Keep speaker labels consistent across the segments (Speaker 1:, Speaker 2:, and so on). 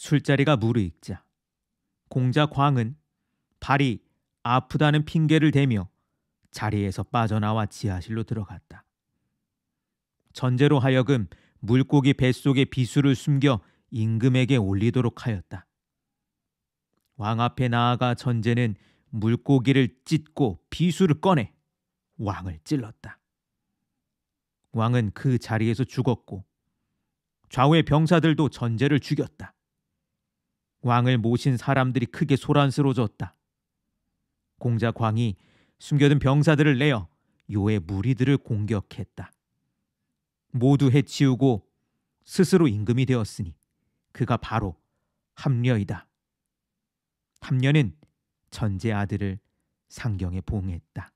Speaker 1: 술자리가 무르익자 공자 광은 발이 아프다는 핑계를 대며 자리에서 빠져나와 지하실로 들어갔다. 전제로 하여금 물고기 뱃속에 비수를 숨겨 임금에게 올리도록 하였다. 왕 앞에 나아가 전제는 물고기를 찢고 비수를 꺼내 왕을 찔렀다. 왕은 그 자리에서 죽었고 좌우의 병사들도 전제를 죽였다. 왕을 모신 사람들이 크게 소란스러워졌다. 공자 광이 숨겨둔 병사들을 내어 요의 무리들을 공격했다. 모두 해치우고 스스로 임금이 되었으니 그가 바로 함려이다. 함려는 전제 아들을 상경에 봉했다.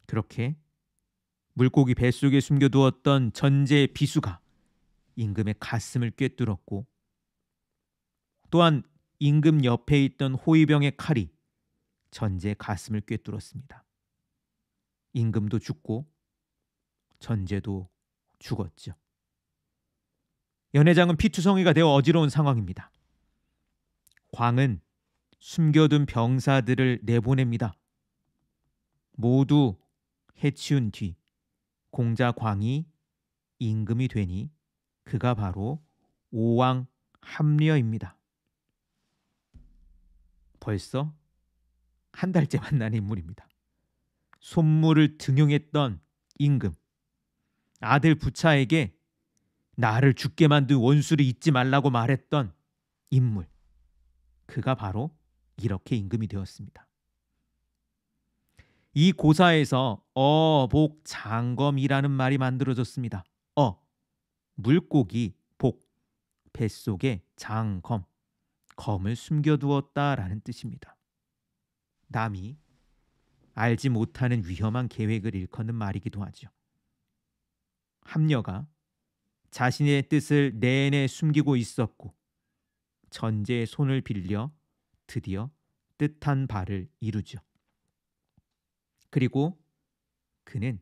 Speaker 1: 그렇게 물고기 뱃속에 숨겨두었던 전제의 비수가 임금의 가슴을 꿰뚫었고, 또한 임금 옆에 있던 호위병의 칼이 전제의 가슴을 꿰뚫었습니다. 임금도 죽고 전제도 죽었죠. 연회장은 피투성이가 되어 어지러운 상황입니다. 광은 숨겨둔 병사들을 내보냅니다. 모두 해치운 뒤 공자 광이 임금이 되니 그가 바로 오왕 함려입니다. 벌써 한 달째 만난 인물입니다. 손물을 등용했던 임금, 아들 부차에게 나를 죽게 만든 원수를 잊지 말라고 말했던 인물, 그가 바로 이렇게 임금이 되었습니다. 이 고사에서 어복 장검이라는 말이 만들어졌습니다. 물고기, 복, 뱃속에 장검, 검을 숨겨두었다라는 뜻입니다. 남이 알지 못하는 위험한 계획을 일컫는 말이기도 하죠. 함려가 자신의 뜻을 내내 숨기고 있었고 전제의 손을 빌려 드디어 뜻한 바를 이루죠. 그리고 그는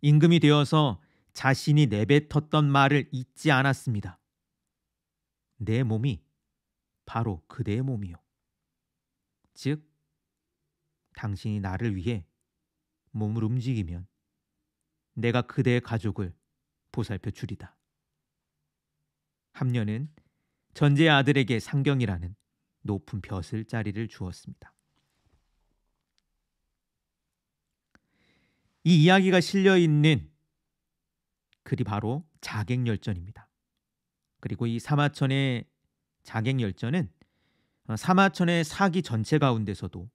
Speaker 1: 임금이 되어서 자신이 내뱉었던 말을 잊지 않았습니다. 내 몸이 바로 그대의 몸이요. 즉, 당신이 나를 위해 몸을 움직이면 내가 그대의 가족을 보살펴 주리다. 함려는 전제의 아들에게 상경이라는 높은 벼슬 자리를 주었습니다. 이 이야기가 실려있는 글이 바로 자객열전입니다. 그리고 이 사마천의 자객열전은 사마천의 사기 전체 가운데서도,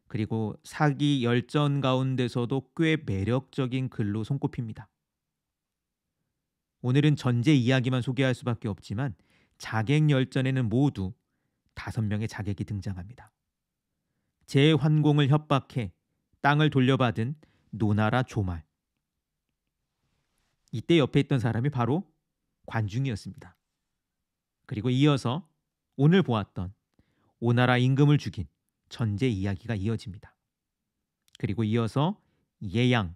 Speaker 1: 그리고 사기 열전 가운데서도 꽤 매력적인 글로 손꼽힙니다. 오늘은 전제 이야기만 소개할 수밖에 없지만 자객열전에는 모두 5명의 자객이 등장합니다. 제환공을 협박해 땅을 돌려받은 노나라 조말, 이때 옆에 있던 사람이 바로 관중이었습니다. 그리고 이어서 오늘 보았던 오나라 임금을 죽인 전제 이야기가 이어집니다. 그리고 이어서 예양,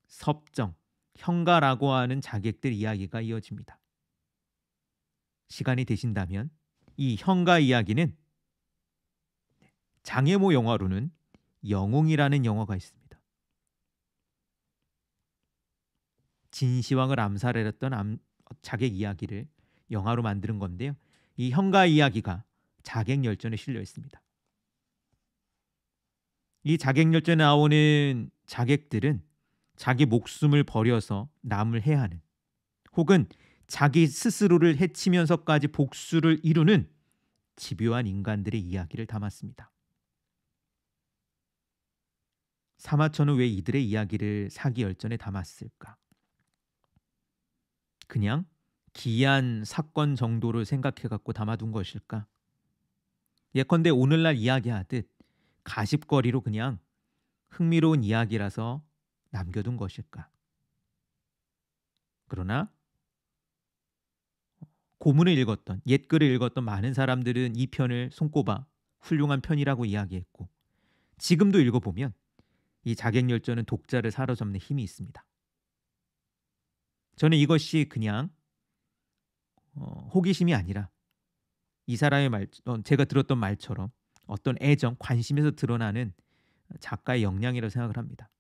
Speaker 1: 섭정, 형가라고 하는 자객들 이야기가 이어집니다. 시간이 되신다면 이 형가 이야기는 장혜모 영화로는 영웅이라는 영화가 있습니다. 진시황을 암살했던 자객 이야기를 영화로 만드는 건데요. 이 형가 이야기가 자객열전에 실려 있습니다. 이 자객열전에 나오는 자객들은 자기 목숨을 버려서 남을 해하는, 혹은 자기 스스로를 해치면서까지 복수를 이루는 집요한 인간들의 이야기를 담았습니다. 사마천은 왜 이들의 이야기를 사기열전에 담았을까? 그냥 기이한 사건 정도를 생각해갖고 담아둔 것일까? 예컨대 오늘날 이야기하듯 가십거리로 그냥 흥미로운 이야기라서 남겨둔 것일까? 그러나 고문을 읽었던, 옛글을 읽었던 많은 사람들은 이 편을 손꼽아 훌륭한 편이라고 이야기했고, 지금도 읽어보면 이 자객열전은 독자를 사로잡는 힘이 있습니다. 저는 이것이 그냥 호기심이 아니라 이 사람의 제가 들었던 말처럼 어떤 애정, 관심에서 드러나는 작가의 역량이라고 생각을 합니다.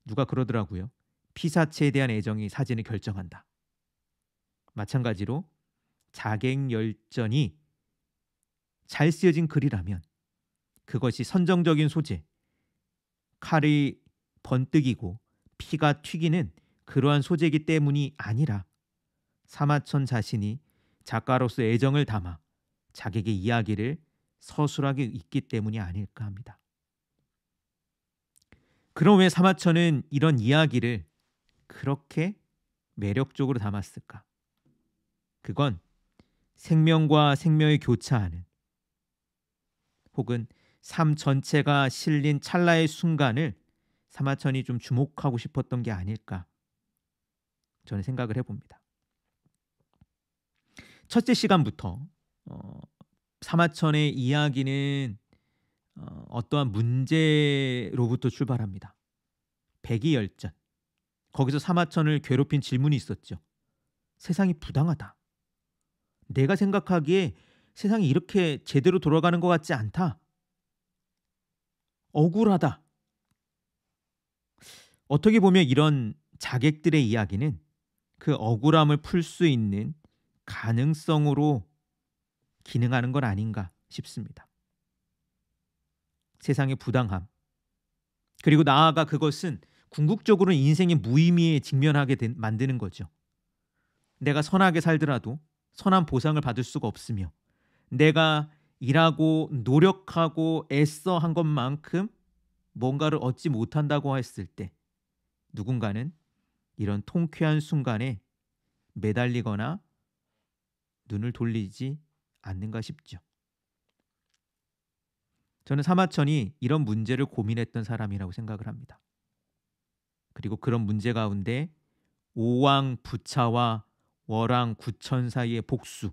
Speaker 1: 누가 그러더라고요. 피사체에 대한 애정이 사진을 결정한다. 마찬가지로 자객열전이 잘 쓰여진 글이라면 그것이 선정적인 소재, 칼이 번뜩이고 피가 튀기는 그러한 소재이기 때문이 아니라 사마천 자신이 작가로서 애정을 담아 자객의 이야기를 서술하게 읽기 때문이 아닐까 합니다. 그럼 왜 사마천은 이런 이야기를 그렇게 매력적으로 담았을까? 그건 생명과 생명이 교차하는 혹은 삶 전체가 실린 찰나의 순간을 사마천이 좀 주목하고 싶었던 게 아닐까 저는 생각을 해봅니다. 첫째 시간부터 사마천의 이야기는 어떠한 문제로부터 출발합니다. 백의열전. 거기서 사마천을 괴롭힌 질문이 있었죠. 세상이 부당하다. 내가 생각하기에 세상이 이렇게 제대로 돌아가는 것 같지 않다. 억울하다. 어떻게 보면 이런 자객들의 이야기는 그 억울함을 풀 수 있는 가능성으로 기능하는 건 아닌가 싶습니다. 세상의 부당함. 그리고 나아가 그것은 궁극적으로는 인생의 무의미에 직면하게 만드는 거죠. 내가 선하게 살더라도 선한 보상을 받을 수가 없으며 내가 일하고 노력하고 애써 한 것만큼 뭔가를 얻지 못한다고 했을 때 누군가는 이런 통쾌한 순간에 매달리거나 눈을 돌리지 않는가 싶죠. 저는 사마천이 이런 문제를 고민했던 사람이라고 생각을 합니다. 그리고 그런 문제 가운데 오왕 부차와 월왕 구천 사이의 복수,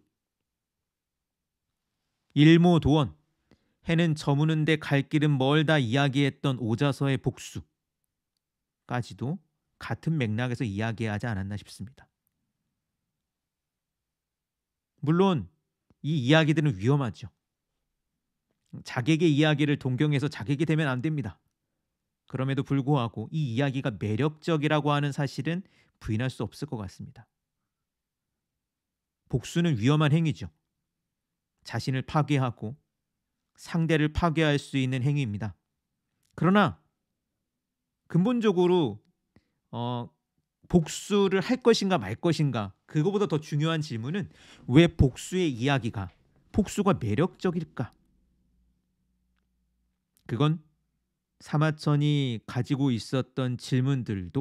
Speaker 1: 일모도원, 해는 저무는데 갈 길은 멀다 이야기했던 오자서의 복수까지도 같은 맥락에서 이야기하지 않았나 싶습니다. 물론 이 이야기들은 위험하죠. 자객의 이야기를 동경해서 자객이 되면 안 됩니다. 그럼에도 불구하고 이 이야기가 매력적이라고 하는 사실은 부인할 수 없을 것 같습니다. 복수는 위험한 행위죠. 자신을 파괴하고 상대를 파괴할 수 있는 행위입니다. 그러나 근본적으로 복수를 할 것인가 말 것인가, 그거보다 더 중요한 질문은 왜 복수가 매력적일까? 그건 사마천이 가지고 있었던 질문들을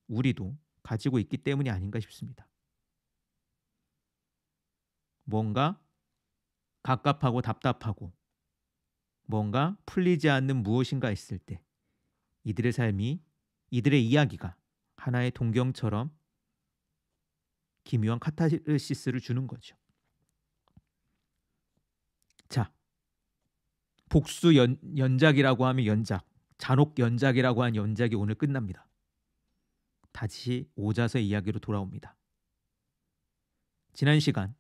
Speaker 1: 우리도 가지고 있기 때문이 아닌가 싶습니다. 뭔가 갑갑하고 답답하고 뭔가 풀리지 않는 무엇인가 있을 때 이들의 삶이, 이들의 이야기가 하나의 동경처럼 기묘한 카타르시스를 주는 거죠. 자, 복수 연작이라고 하면 연작, 잔혹 연작이라고 한 연작이 오늘 끝납니다. 다시 오자서의 이야기로 돌아옵니다. 지난 시간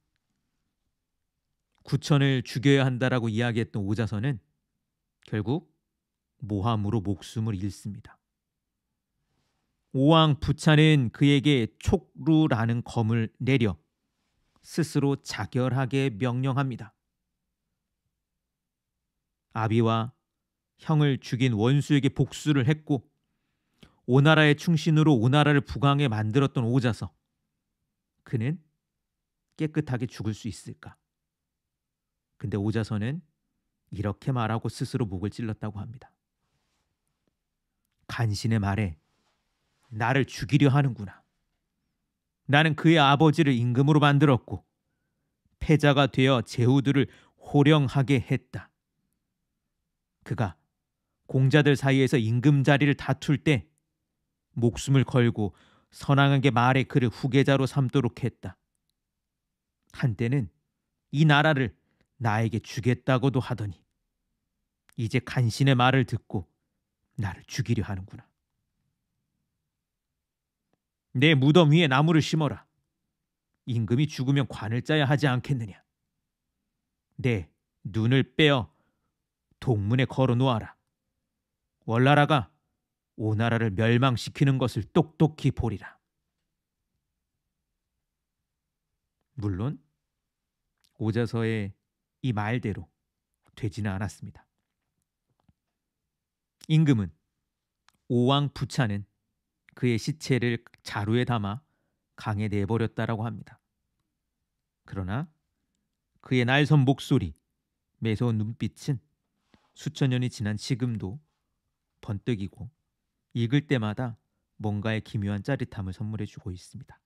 Speaker 1: 구천을 죽여야 한다라고 이야기했던 오자서는 결국 모함으로 목숨을 잃습니다. 오왕 부차는 그에게 촉루라는 검을 내려 스스로 자결하게 명령합니다. 아비와 형을 죽인 원수에게 복수를 했고 오나라의 충신으로 오나라를 부강에 만들었던 오자서, 그는 깨끗하게 죽을 수 있을까? 근데 오자서는 이렇게 말하고 스스로 목을 찔렀다고 합니다. 간신의 말에 나를 죽이려 하는구나. 나는 그의 아버지를 임금으로 만들었고 패자가 되어 제후들을 호령하게 했다. 그가 공자들 사이에서 임금 자리를 다툴 때 목숨을 걸고 선왕에게 말해 그를 후계자로 삼도록 했다. 한때는 이 나라를 나에게 주겠다고도 하더니 이제 간신의 말을 듣고 나를 죽이려 하는구나. 내 무덤 위에 나무를 심어라. 임금이 죽으면 관을 짜야 하지 않겠느냐. 내 눈을 빼어 동문에 걸어 놓아라. 월나라가 오나라를 멸망시키는 것을 똑똑히 보리라. 물론 오저서의 이 말대로 되지는 않았습니다. 임금은 오왕 부차는 그의 시체를 자루에 담아 강에 내버렸다라고 합니다. 그러나 그의 날선 목소리, 매서운 눈빛은 수천 년이 지난 지금도 번뜩이고 읽을 때마다 뭔가의 기묘한 짜릿함을 선물해주고 있습니다.